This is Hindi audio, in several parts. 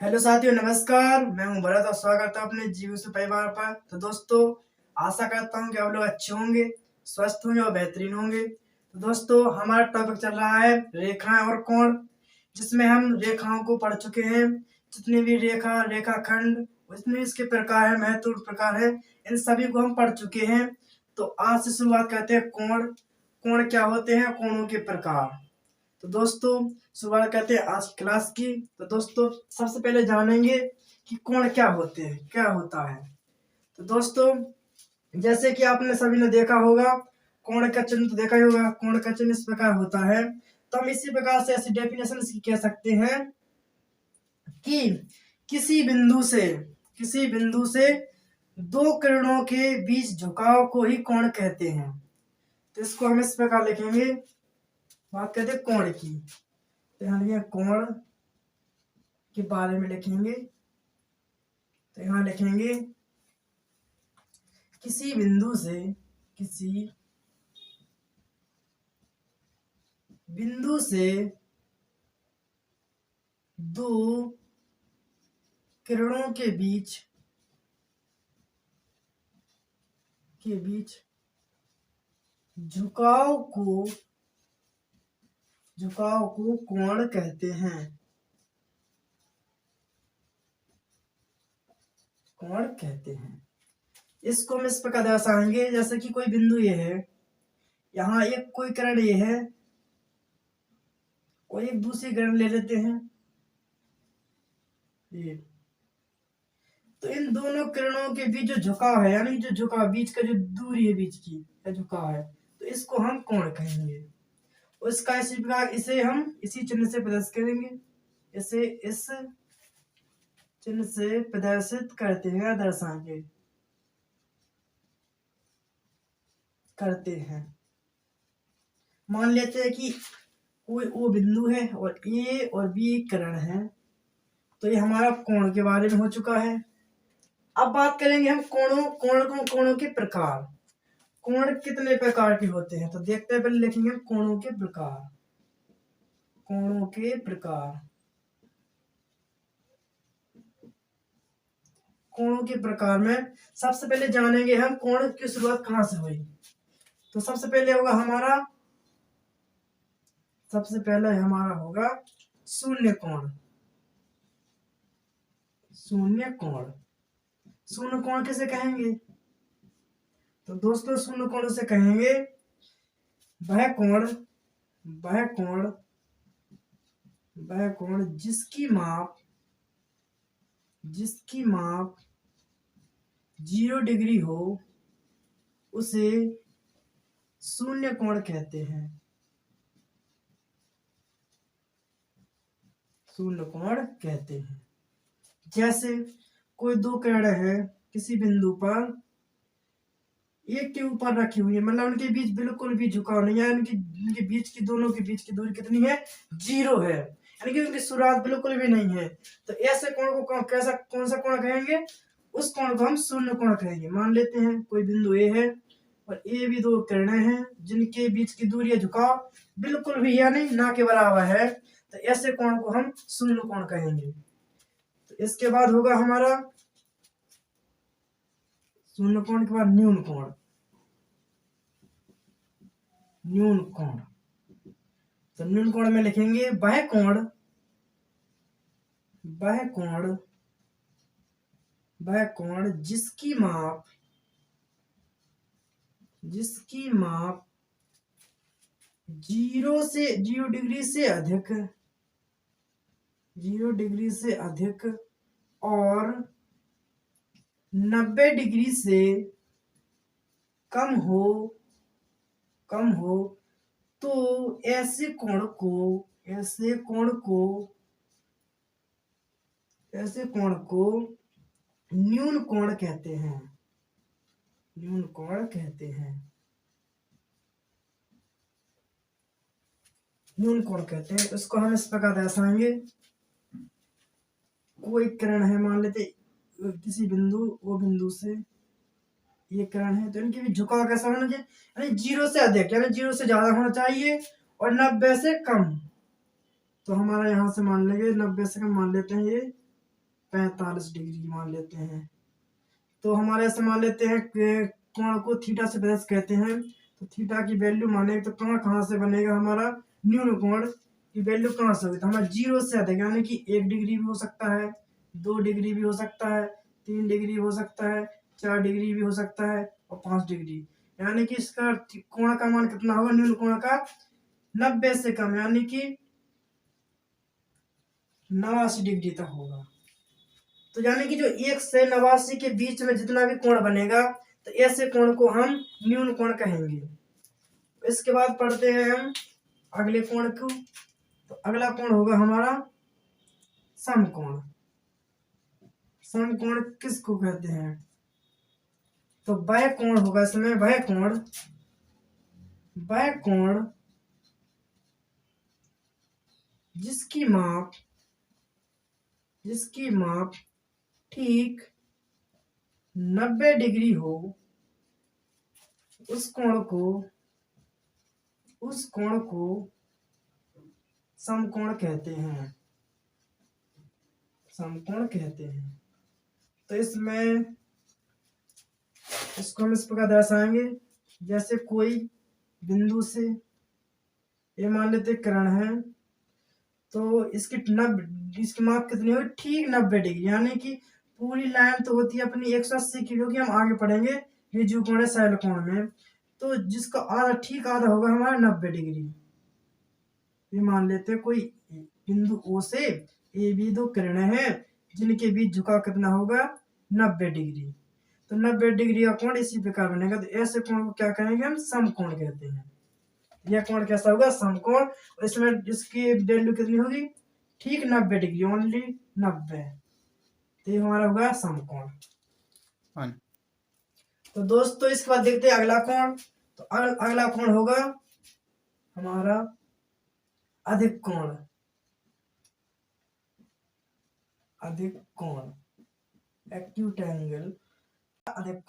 हेलो साथियों, नमस्कार। मैं हूं भरत और स्वागत है अपने जीव से परिवार पर। तो दोस्तों, आशा करता हूं कि आप लोग अच्छे होंगे, स्वस्थ होंगे और बेहतरीन होंगे। तो दोस्तों, हमारा टॉपिक चल रहा है रेखाएं और कोण, जिसमें हम रेखाओं को पढ़ चुके हैं। जितनी भी रेखाखंड, जितने भी इसके प्रकार है, महत्वपूर्ण प्रकार है, इन सभी को हम पढ़ चुके हैं। तो आज से शुरुआत करते हैं कोण। कोण क्या होते हैं, कोणों के प्रकार। तो दोस्तों, शुरुआत करते हैं आज क्लास की। तो दोस्तों, सबसे पहले जानेंगे कि कोण क्या होते हैं, क्या होता है। तो दोस्तों, जैसे कि आपने सभी ने देखा होगा, कोण का चिन्ह तो देखा ही होगा। कोण का चिन्ह इस प्रकार होता है। तो हम इसी प्रकार से ऐसी डेफिनेशन इसकी कह सकते हैं कि किसी बिंदु से दो किरणों के बीच झुकाव को ही कोण कहते हैं। तो इसको हम इस प्रकार लिखेंगे। बात करते हैं कोण की। तो यहाँ लिखेंगे कोण के बारे में लिखेंगे। तो यहाँ लिखेंगे किसी बिंदु से दो किरणों के बीच झुकाव को कोण कहते हैं। कोण कहते हैं। इसको हम इस प्रकार दर्शाएंगे, जैसे कि कोई बिंदु ये है, यहाँ एक कोई किरण ये है और एक दूसरी किरण ले लेते हैं ये। तो इन दोनों किरणों के बीच जो झुकाव है, यानी जो झुकाव बीच का जो दूरी है, बीच की झुकाव है, तो इसको हम कोण कहेंगे। उसका इसी प्रकार इसे हम इसी चिन्ह से प्रदर्शित करेंगे। इसे इस चिन्ह से प्रदर्शित करते हैं, दर्शाएंगे, करते हैं। मान लेते हैं कि कोई वो बिंदु है और ए और बी किरण है। तो ये हमारा कोण के बारे में हो चुका है। अब बात करेंगे हम कोणों के प्रकार। कोण कितने प्रकार के होते हैं, तो देखते हैं। पहले लिखेंगे कोणों के प्रकार। कोणों के प्रकार। कोणों के प्रकार में सबसे पहले जानेंगे हम कोण की शुरुआत कहां से हुई। तो सबसे पहले होगा शून्य कोण। शून्य कोण। शून्य कोण किसे कहेंगे? तो दोस्तों, शून्य कोण से कहेंगे वह कोण जिसकी माप 0 डिग्री हो, उसे शून्य कोण कहते हैं। शून्य कोण कहते हैं। जैसे कोई दो किरण है किसी बिंदु पर, एक के ऊपर रखी हुई है, मतलब उनके बीच बिल्कुल भी झुकाव नहीं है। उनके बीच की, दोनों के बीच की दूरी कितनी है? 0 है, यानी कि उनकी शुरुआत बिल्कुल भी नहीं है। तो ऐसे कोण को कौन सा कोण कहेंगे? उस कोण को हम शून्य कोण कहेंगे। मान लेते हैं कोई बिंदु ए है और ए भी दो किरणें हैं, जिनके बीच की दूरी या झुकाव बिल्कुल भी यानी ना के बराबर है। तो ऐसे कोण को हम शून्य कोण कहेंगे। तो इसके बाद होगा हमारा शून्य कोण के बाद न्यून कोण। न्यून कोण। तो न्यून कोण में लिखेंगे वह कोण जिसकी माप 0 डिग्री से अधिक और 90 डिग्री से कम हो, तो ऐसे कोण को न्यून कोण कहते हैं। न्यून कोण कहते हैं। इसको हम इस प्रकार दर्शाएंगे। कोई किरण है, मान लेते किसी बिंदु से ये किरण है, तो इनके भी झुकाव कैसा होना चाहिए? यानी 0 से अधिक, यानी 0 से ज्यादा होना चाहिए और 90 से कम। तो हमारा यहाँ से मान लेंगे 90 से कम मान लेते हैं ये 45 डिग्री मान लेते हैं। तो हमारे ऐसे मान लेते हैं कि कोण को थीटा से बेस कहते हैं। तो थीटा की वैल्यू माने तो कोण कहाँ से बनेगा हमारा, न्यून कोण की वैल्यू कहाँ से होगी, तो हमारा 0 से अधिक यानी कि 1 डिग्री भी हो सकता है, 2 डिग्री भी हो सकता है, 3 डिग्री हो सकता है, 4 डिग्री भी हो सकता है और 5 डिग्री। यानी कि इसका कोण का मान कितना होगा, न्यून कोण का 90 से कम यानी कि 89 डिग्री तक होगा। तो यानी कि जो 1 से 89 के बीच में जितना भी कोण बनेगा तो ऐसे कोण को हम न्यून कोण कहेंगे। इसके बाद पढ़ते हैं हम अगले कोण को। तो अगला कोण होगा हमारा समकोण। समकोण किसको कहते हैं, तो वह कोण होगा इसमें, वह कोण जिसकी माप ठीक 90 डिग्री हो, उस कोण को समकोण कहते हैं, समकोण कहते हैं। तो इसमें इसको हम इस प्रकार दर्शाएंगे, जैसे कोई बिंदु से ये मान लेते किरण है, तो इसकी माप कितनी होगी, ठीक 90 डिग्री यानी कि पूरी लाइन तो होती है अपनी 180 की, क्योंकि हम आगे पढ़ेंगे रिजु कोण है शैल कोण में। तो जिसका आधा ठीक आधा होगा हमारा 90 डिग्री। ये मान लेते हैं कोई बिंदु ओ से ए बी दो किरणें हैं जिनके बीच झुकाव कितना होगा 90 डिग्री। तो 90 डिग्री का कोण इसी प्रकार बनेगा। तो ऐसे कोण को क्या कहेंगे हम, समकोण कहते हैं। यह कोण कैसा होगा, समकोण। इसमें इसकी वैल्यू कितनी होगी, ठीक 90 डिग्री, ओनली 90। तो ये हमारा होगा समकोण। तो दोस्तों इसके बाद देखते हैं अगला कोण। तो अगला कोण होगा हमारा अधिक कोण। अधिक कोण, एक्यूट एंगल। अधिक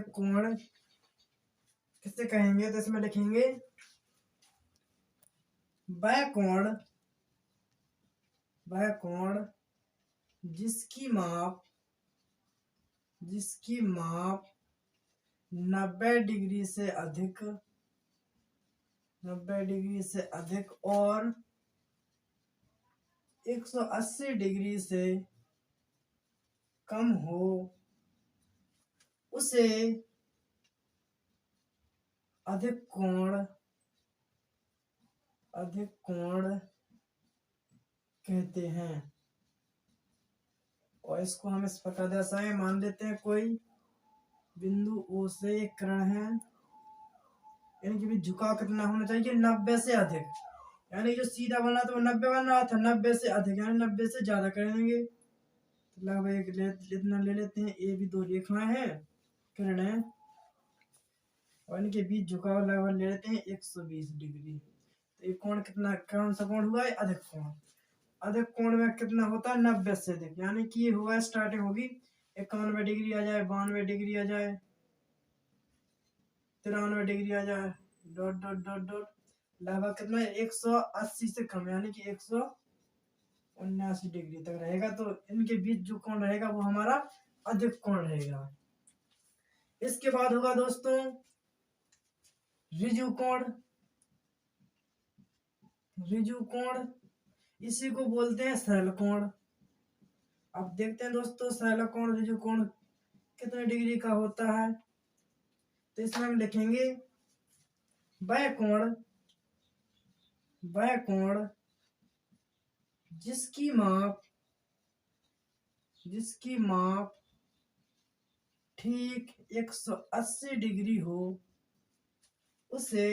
कोण किससे कहेंगे, तो इसमें लिखेंगे वह कोण जिसकी माप 90 डिग्री से अधिक, 90 डिग्री से अधिक और 180 डिग्री से कम हो, उसे अधिक कोण कहते हैं। और इसको हम इस प्रकार दर्शाएं, मान लेते हैं कोई बिंदु ओ से एक किरण है, इनके बीच झुकाव कितना होना चाहिए, 90 से अधिक। यानी जो सीधा बना तो 90 बन रहा था, 90 से अधिक यानी 90 से ज्यादा करेंगे। तो लगभग इतना ले लेते हैं, ए भी दो रेखाएं हैं किरणें, और इनके बीच झुकाव लगभग ले लेते हैं 120 डिग्री। तो ये कोण कितना, कौन सा कोण हुआ है, अधिक कोण। अधिक कोण में कितना होता है, 90 से अधिक, यानी कि ये हुआ स्टार्टिंग होगी 91 डिग्री आ जाए, 92 डिग्री आ जाए, 93 डिग्री आ जाए, डॉट डॉट डॉट डॉट, लगभग कितना है 180 से कम यानी कि 179 डिग्री तक रहेगा। तो इनके बीच जो कोण रहेगा वो हमारा अधिक कोण रहेगा। इसके बाद होगा दोस्तों रिजु कोण, इसी को बोलते हैं सरल कोण। अब देखते हैं दोस्तों सरल कोण रिजु कोण कितने डिग्री का होता है। तो इसमें हम लिखेंगे वह कोण जिसकी माप ठीक 180 डिग्री हो, उसे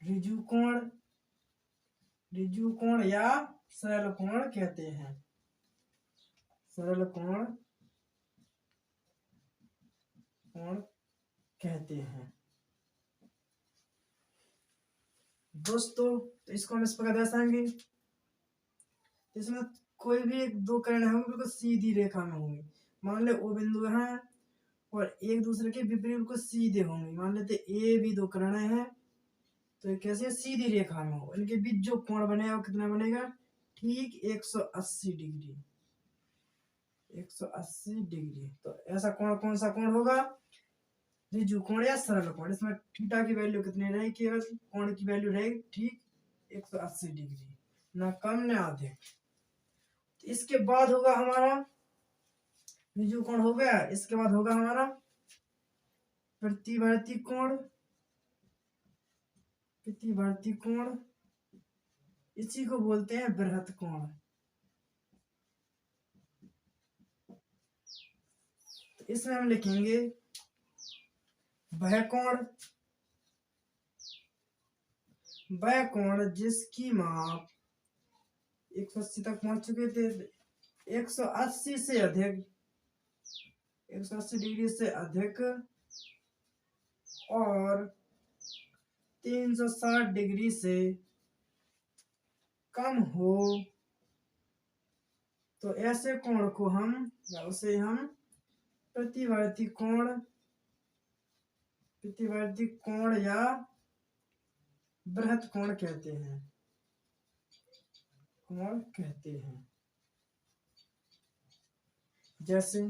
रिजु कोण या सरल कोण कहते हैं। सरल कोण कहते हैं दोस्तों। तो इसको हम इस प्रकार दर्शाएंगे, इसमें कोई भी एक दो किरणें होंगी बिल्कुल सीधी रेखा में होंगी। मान ले ओ बिंदु है और एक दूसरे के विपरीत बिल्कुल सीधे होंगे। मान लेते ए भी दो किरणें हैं, तो ये कैसे सीधी रेखा में हो, इनके बीच जो कोण बनेगा वो कितना बनेगा, ठीक 180 डिग्री, 180 डिग्री। तो ऐसा कोण कौन सा कोण होगा, रिजु कोण या सरल कोण। इसमें थीटा की वैल्यू कितनी रहेगी, केवल कोण की वैल्यू रहेगी ठीक 180 डिग्री, ना कम ना अधिक। तो इसके बाद होगा हमारा रिजु कोण हो गया, इसके बाद होगा हमारा प्रतिवर्ती कोण, प्रतिवर्ती कोण इसी को बोलते हैं बृहत कोण। तो इसमें हम लिखेंगे वह कोण, वह कोण जिसकी माप 180 तक पहुंच चुके थे, 180 से अधिक, 180 डिग्री से अधिक और 360 डिग्री से कम हो, तो ऐसे कोण को हम या उसे हम प्रतिवर्ती कोण, प्रतिवर्ती कोण या बृहत कोण कहते हैं, कोण कहते हैं। जैसे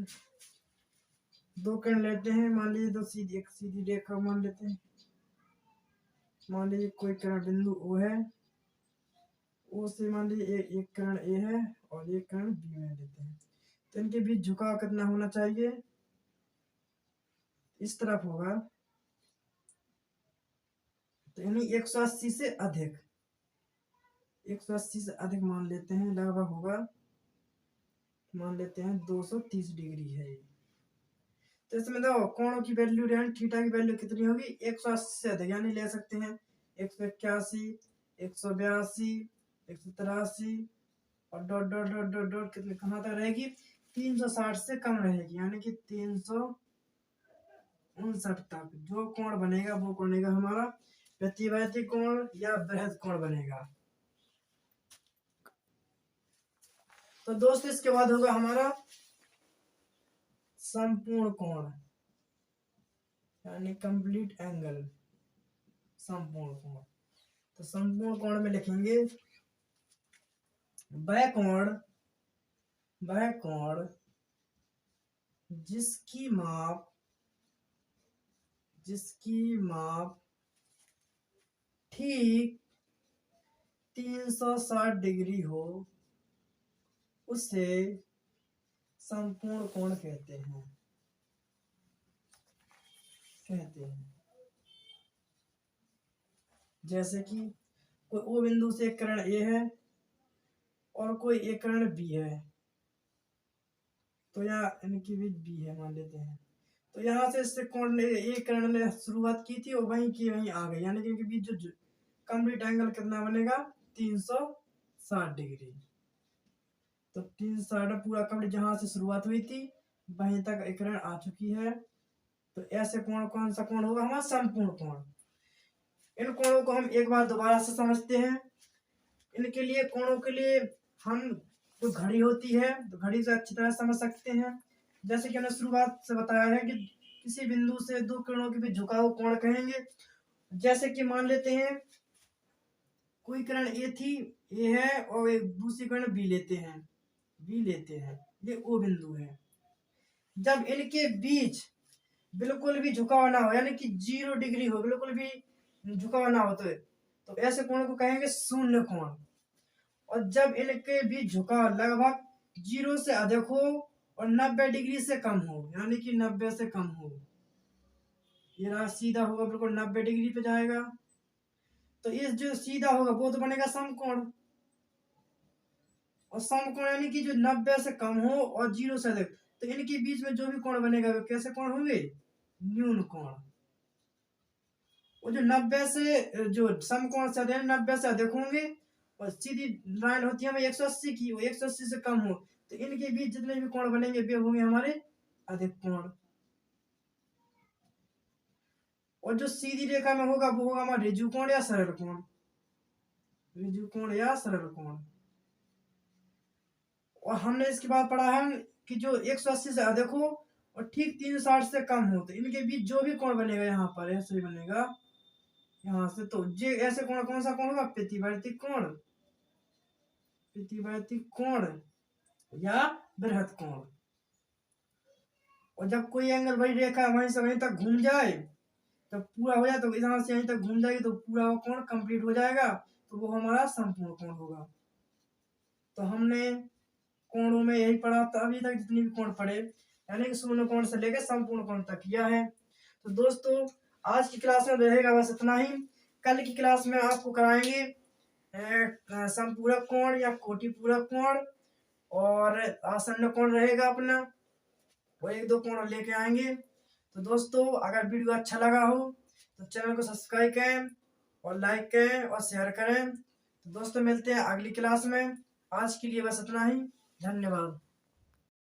दो किरण लेते हैं, मान लीजिए दो सीधी, एक सीधी रेखा मान लेते हैं, मान लीजिए कोई किरण बिंदु O है, O से मान लीजिए एक किरण A है और एक किरण B में लेते हैं। तो इनके बीच झुकाव कितना होना चाहिए, इस तरफ होगा, तो यानी 180 से अधिक, 180 से अधिक मान लेते हैं, लगभग होगा, मान लेते हैं 230 डिग्री है। तो इसमें देखो कोणों की वैल्यू थीटा की वैल्यू कितनी होगी, 180 से अधिक, यानी ले सकते हैं 181, 182, 183 और dot dot dot dot dot कितने कहाँ तक रहेगी, 360 से कम रहेगी, यानी कि 359 तक जो कोण बनेगा वो बनेगा हमारा प्रतिवर्ती कोण या बृहद कोण बनेगा। तो दोस्तों इसके बाद होगा हमारा संपूर्ण कोण, यानी कंप्लीट एंगल, संपूर्ण कोण। तो संपूर्ण कोण में लिखेंगे वह कोण, वह कोण जिसकी माप, जिसकी माप ठीक 360 डिग्री हो, उसे संपूर्ण कोण कहते हैं, कहते हैं। जैसे कि कोई O बिंदु से एक किरण A है और कोई एक किरण B है, तो यहाँ इनके बीच B है मान लेते हैं, तो यहाँ से इससे कोण ने एक किरण ने शुरुआत की थी और वहीं की वहीं आ गई, यानी कि इनके बीच जो कंप्लीट एंगल कितना बनेगा, 360 डिग्री। तो 360 पूरा कंप्लीट, जहां से शुरुआत हुई थी वहीं तक एक किरण आ चुकी है। तो ऐसे कोण कौन सा कोण होगा, हमारा संपूर्ण कोण। इन कोणों को हम एक बार दोबारा से समझते हैं। इनके लिए कोणों के लिए हम जो घड़ी होती है तो घड़ी से अच्छी तरह समझ सकते हैं। जैसे कि हमने शुरुआत से बताया है कि किसी बिंदु से दो किरणों के बीच झुकाव कोण कहेंगे। जैसे कि मान लेते हैं कोई किरण ए थी, ए है और एक दूसरी किरण बी लेते हैं, बी लेते हैं, ये ओ बिंदु है। जब इनके बीच बिल्कुल भी झुकाव ना हो, यानी कि 0 डिग्री हो, बिल्कुल भी झुकाव ना हो, तो ऐसे कोण को कहेंगे शून्य कोण। और जब इनके बीच झुकाव लगभग 0 से अधिक हो और 90 डिग्री से कम हो, यानी कि 90 से कम हो, ये रहा सीधा होगा, बिल्कुल 90 डिग्री पे जाएगा। तो इस जो सीधा होगा वो तो बनेगा समकोण, और समकोण यानी कि जो 90 से कम हो और 0 से अधिक, तो इनके बीच में जो भी कोण बनेगा वो कैसे कोण होंगे, न्यून कोण। वो जो 90 से जो समकोण से अधिक 90 से अधिक होंगे और सीधी लाइन होती है हमें 180 की, वो 180 से कम हो, तो इनके बीच जितने भी कोण बनेंगे वे होंगे हमारे अधिक कोण। और जो सीधी रेखा में होगा वो होगा हमारा ऋजु कोण या सरल कोण, ऋजु कोण या सरल कोण। और हमने इसके बाद पढ़ा है कि जो 180 से अधिक हो और ठीक 360 से कम हो, तो इनके बीच जो भी कोण बनेगा यहाँ पर ऐसे ही बनेगा यहाँ से तो ये ऐसे कोण कौन सा कोण होगा? प्रतिवर्ती कोण, प्रतिवर्ती कोण या बृहत कोण। और जब कोई एंगल वही रेखा वहीं से वहीं तक घूम जाए, जब पूरा हो जाए तो यहाँ से यहीं तक घूम जाएगी तो पूरा वो कोण कंप्लीट हो जाएगा, तो वो हमारा संपूर्ण कोण होगा। तो हमने कोणों में यही पढ़ा था अभी तक, जितनी भी कोण पढ़े, यानी कि शून्य कोण से लेकर संपूर्ण कोण तक किया है। तो दोस्तों आज की क्लास में रहेगा बस इतना ही। कल की क्लास में आपको कराएंगे संपूरक कोण या कोटिपूरक कोण, और आसन्न कोण रहेगा अपना, वो एक दो कोण लेके आएंगे। तो दोस्तों अगर वीडियो अच्छा लगा हो तो चैनल को सब्सक्राइब करें और लाइक करें और शेयर करें। तो दोस्तों मिलते हैं अगली क्लास में। आज के लिए बस इतना ही। धन्यवाद।